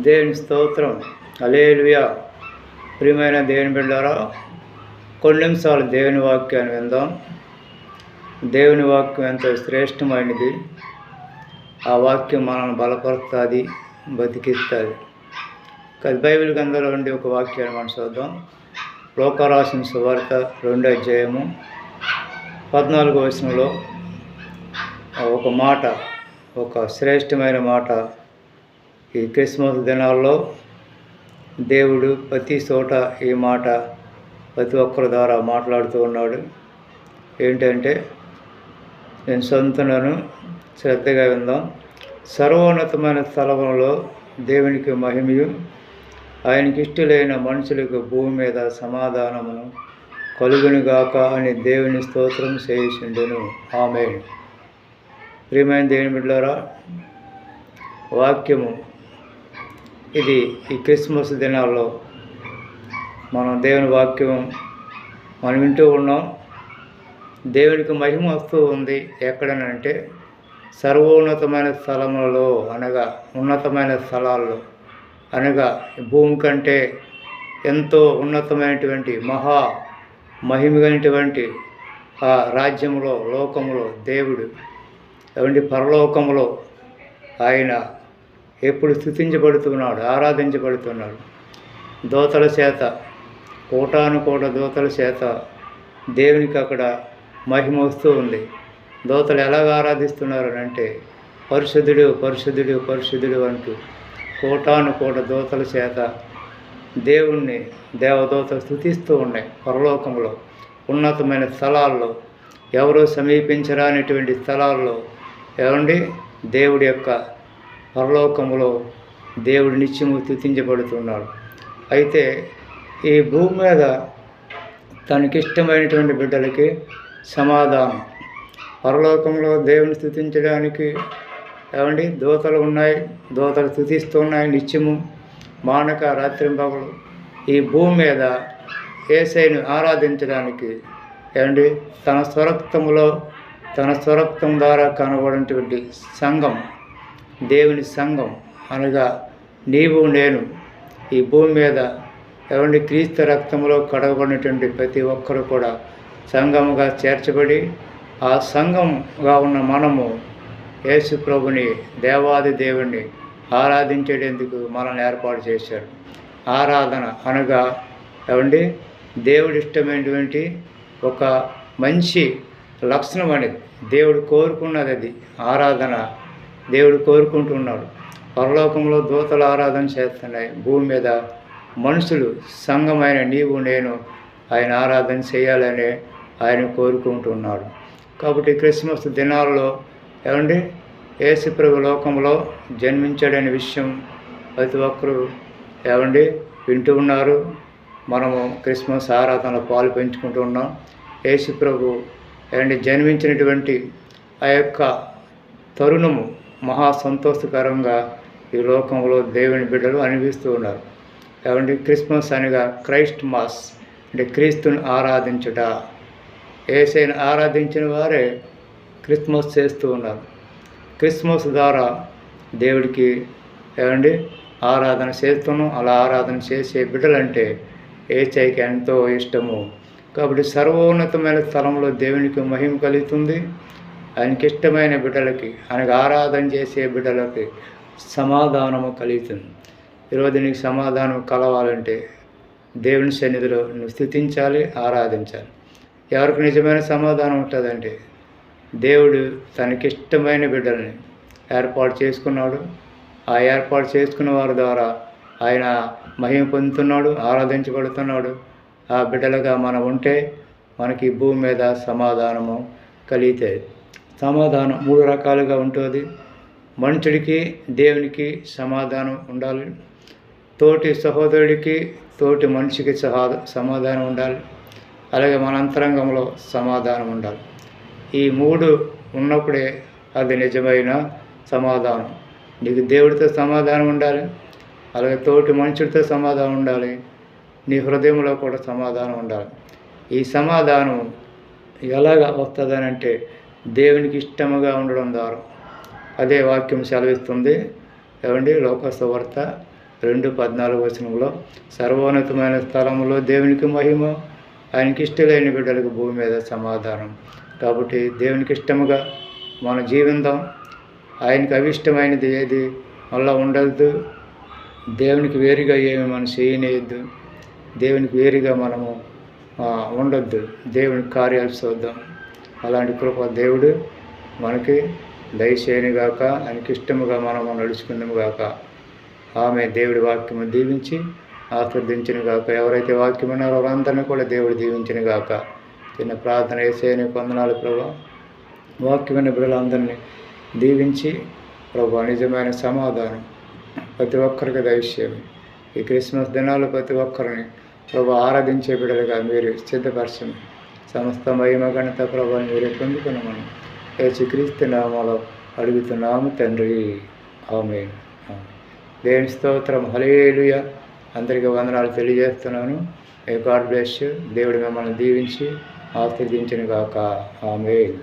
దేవుని స్తోత్రం. హల్లెలూయా. ప్రియమైన దేవుని బిడ్డలారా, కొన్ని నిమిషాలు దేవుని వాక్యాన్ని విందాం. దేవుని వాక్యం ఎంతో శ్రేష్టమైనది. ఆ వాక్యం మనల్ని బలపరుస్తుంది, బతికిస్తుంది. బైబిల్ గ్రంథంలో ఉండి ఒక వాక్యాన్ని మనం చూద్దాం. లోక రాసిన సువార్త 2వ అధ్యాయము 14వ వచనంలో ఒక మాట, ఒక శ్రేష్టమైన మాట. ఈ క్రిస్మస్ దినాల్లో దేవుడు ప్రతి చోట ఈ మాట ప్రతి ఒక్కరి ద్వారా మాట్లాడుతూ ఉన్నాడు. ఏంటంటే, నేను చదువుతున్నాను, శ్రద్ధగా విందాం. సర్వోన్నతమైన స్థలములలో దేవునికి మహిమయు, ఆయనకి ఇష్టలైన మనుషులకు భూమి మీద సమాధానమును కలుగునుగాక అని దేవుని స్తోత్రం చేయుచుండెను. ఆమేన్. ప్రియమైన దేవుని బిడ్డలారా, వాక్యము ఇది ఈ క్రిస్మస్ దినాల్లో మనం దేవుని వాక్యం మనం వింటూ ఉన్నాం. దేవునికి మహిమ వస్తూ ఉంది. ఎక్కడనంటే సర్వోన్నతమైన స్థలములలో, అనగా ఉన్నతమైన స్థలాల్లో, అనగా భూమి కంటే ఎంతో ఉన్నతమైనటువంటి మహా మహిమగైనటువంటి ఆ రాజ్యంలో, లోకములో దేవుడు పరలోకములో ఆయన ఎప్పుడు స్తుతించబడుతున్నాడు, ఆరాధించబడుతున్నాడు. దూతల చేత, కోటానుకోట దూతల చేత దేవునికి అక్కడ మహిమ వస్తూ ఉంది. దూతలు ఎలాగ ఆరాధిస్తున్నారు అంటే, పరిశుద్ధుడు పరిశుద్ధుడు పరిశుద్ధుడు అంటూ కోటానుకోట దూతల చేత దేవుణ్ణి దేవదూతలు స్తుతిస్తూ ఉన్నాయి. పరలోకంలో ఉన్నతమైన స్థలాల్లో, ఎవరో సమీపించరానిటువంటి స్థలాల్లో దేవుడి యొక్క పరలోకములో దేవుడు నిత్యము స్తుతించబడుతున్నాడు. అయితే ఈ భూమి మీద తనకిష్టమైనటువంటి బిడ్డలకి సమాధానం. పరలోకంలో దేవుని స్తుతించడానికి దూతలు ఉన్నాయి, దూతలు స్తుతిస్తున్నాయి నిత్యము మానక రాత్రింపగలు. ఈ భూమి మీద యేసయ్యను ఆరాధించడానికి తన స్వరక్తములో, తన స్వరక్తం ద్వారా కనబడినటువంటి సంఘం, దేవుని సంఘం అనగా నీవు నేను ఈ భూమి మీద క్రీస్తు రక్తంలో కడగబడినటువంటి ప్రతి ఒక్కరు కూడా సంఘముగా చేర్చబడి, ఆ సంఘంగా ఉన్న మనము యేసు ప్రభుని, దేవాది దేవుణ్ణి ఆరాధించేందుకు మనల్ని ఏర్పాటు చేశాడు. ఆరాధన అనగా దేవుడి ఇష్టమైనటువంటి ఒక మంచి లక్షణం అనేది. దేవుడు కోరుకున్నది అది. ఆరాధన దేవుడు కోరుకుంటున్నాడు. పరలోకంలో దూతలు ఆరాధన చేస్తున్నాయి, భూమి మీద మనుషులు సంఘమైన నీవు నేను ఆయన ఆరాధన చేయాలని ఆయన కోరుకుంటున్నాడు. కాబట్టి క్రిస్మస్ దినాల్లో యేసు ప్రభు లోకంలో జన్మించాడనే విషయం ప్రతి ఒక్కరూ వింటూ ఉన్నారు. మనము క్రిస్మస్ ఆరాధనలో పాలు పెంచుకుంటూ ఉన్నాం. యేసు ప్రభు జన్మించినటువంటి ఆ యొక్క తరుణము మహా సంతోషకరంగా ఈ లోకంలో దేవుని బిడ్డలు అనిపిస్తూ ఉన్నారు. క్రిస్మస్ అనగా క్రైస్ట్ మాస్, క్రీస్తుని ఆరాధించుట. యేసయ్యను ఆరాధించిన వారే క్రిస్మస్ చేస్తూ ఉన్నారు. క్రిస్మస్ ద్వారా దేవుడికి ఆరాధన చేస్తున్నాం. అలా ఆరాధన చేసే బిడ్డలంటే యేసయ్యకి ఎంతో ఇష్టము. కాబట్టి సర్వోన్నతమైన స్థలంలో దేవునికి మహిమ కలుగుతుంది. ఆయనకి ఇష్టమైన బిడ్డలకి, ఆయనకు ఆరాధన చేసే బిడ్డలకి సమాధానము కలుగుతుంది. ఈరోజు నీకు సమాధానం కలవాలంటే దేవుని సన్నిధిలో నువ్వు స్తుతించాలి, ఆరాధించాలి. ఎవరికి నిజమైన సమాధానం ఉంటుందంటే, దేవుడు తనకిష్టమైన బిడ్డల్ని ఏర్పాటు చేసుకున్నాడు. ఆ ఏర్పాటు చేసుకున్న వారి ద్వారా ఆయన మహిమ పొందుతున్నాడు, ఆరాధించబడుతున్నాడు. ఆ బిడ్డలుగా మనం ఉంటే మనకి భూమి మీద సమాధానము కలిగితే. సమాధానం 3 రకాలుగా ఉంటుంది. మనుషుడికి, దేవునికి సమాధానం ఉండాలి. తోటి సహోదరుడికి, తోటి మనిషికి సమాధానం ఉండాలి. అలాగే మన అంతరంగంలో సమాధానం ఉండాలి. ఈ 3 ఉన్నప్పుడే అది నిజమైన సమాధానం. నీకు దేవుడితో సమాధానం ఉండాలి, అలాగే తోటి మనుషుడితో సమాధానం ఉండాలి, నీ హృదయంలో కూడా సమాధానం ఉండాలి. ఈ సమాధానం ఎలాగ వస్తుందనంటే దేవునికి ఇష్టముగా ఉండడం ద్వారా. అదే వాక్యం సెలవిస్తుంది. లోక సువార్త 2:14 సర్వోన్నతమైన స్థలంలో దేవునికి మహిమ, ఆయనకి ఇష్టలేని బిడ్డలకు భూమి మీద సమాధానం. కాబట్టి దేవునికి ఇష్టముగా మనం జీవిద్దాం. ఆయనకి అవిష్టమైనది ఏది మళ్ళా ఉండద్దు. దేవునికి వేరుగా ఏమి మనం చేయనేయద్దు. దేవునికి వేరుగా మనము ఉండొద్దు. దేవుని కార్యాలు చూద్దాం. అలాంటి కృప దేవుడు మనకి దయచేయనుగాక. ఆయనకి ఇష్టముగా మనము నడుచుకుందాము గాక. ఆమె దేవుడి వాక్యము దీవించి ఆస్వాదించును గాక. ఎవరైతే వాక్యం ఉన్నారో వారందరినీ కూడా దేవుడు దీవించును గాక. చిన్న ప్రార్థన యేసయ్యా వందనాలు ప్రభా. వాక్యమైన బిడ్డలందరినీ దీవించి ప్రభా నిజమైన సమాధానం ప్రతి ఒక్కరికి దయచేయండి. ఈ క్రిస్మస్ దినాలు ప్రతి ఒక్కరిని ప్రభా ఆరాధించే బిడ్డలుగా మీరు సిద్ధపరచండి. సమస్త మహిమ ఘనత ప్రభావం మీరే పొందుకున్నామని యేసుక్రీస్తు నామములో అడుగుతున్నాము తండ్రి. ఆమేన్. దేవుని స్తోత్రం. హల్లెలూయా. అందరికీ వందనాలు తెలియజేస్తున్నాను. God bless you. దేవుడు మిమ్మల్ని దీవించి ఆశీర్వదించును గాక. ఆమేన్.